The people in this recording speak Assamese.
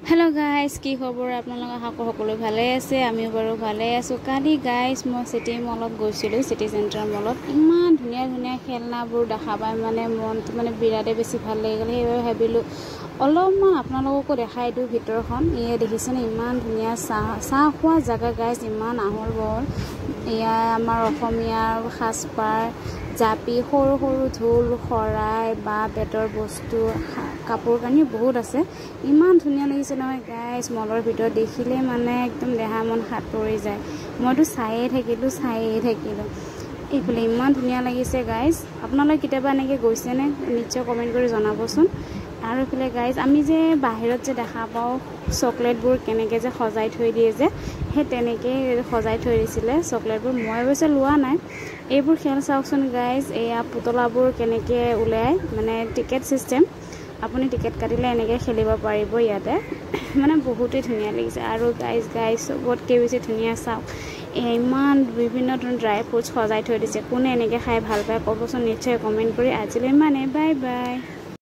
हेलो गाइस की खबर आपलोक सकलो भाले आछे आमिও बारो भाले आछो काली गाइस मैं सिटी मলত गइसिलो सिटी सेंटर मলত इमान धुनिया धुनिया खेलनाबोर देखा पाय माने मनটো माने बिराटे बेसि ভাল লাগি गल हेबे भाबिलो অলপমান আপোনালোককো দেখাই দিও ভিতৰখন ইয়ে দেখিছেনে ইমান ধুনিয়া চাহ খোৱা জায়গা গাইস ইমান আহল বহল ইয়া আমাৰ অসমীয়াৰ সাজপাৰ জাপি সৰু সৰু ঢোল খৰাই বা বেতৰ বস্তু কাপোৰ কানি বহুত আছে ইমান ধুনিয়া লাগিছে নহয় গাইস মলৰ ভিতৰত দেখিলে মানে একদম দেহা মন হাত পৰি যায় মইতো চাইয়ে থাকিলো এইফালে ইমান ধুনিয়া লাগিছে গাইস আপোনালোকে কিতাবা এনেকে গৈছেনে নিশ্চয় কমেন্ট কৰি জনাবচোন আৰু এফালে গাইস আমি যে বাহিৰত যে দেখা পাও চকলেটবোৰ কেনেকে যে সজাই থৈ দিয়ে যে হে তেনেকে সজাই থৈ দিছিলে চকলেটবোৰ মই অৱশ্যে লোৱা নাই এইবোৰ খেল চাওকচোন গাইস এয়া পুতলাবোৰ কেনেকে উলাই মানে টিকেট সিস্টেম আপুনি টিকেট কাটিলে এনেকে খেলিব পাৰিব ইয়াতে মানে বহুতেই ধুনিয়া লাগিছে আৰু গাইস বহুত কেবিছে ধুনিয়া চাও ইমান বিভিন্ন ধৰণৰ ড্ৰাই ফ্ৰুটছ সজাই থৈ দিছে কোনে এনেকে খাই ভাল পায় কবচোন নিশ্চয় কমেন্ট কৰি আজিলৈ মানে বাই বাই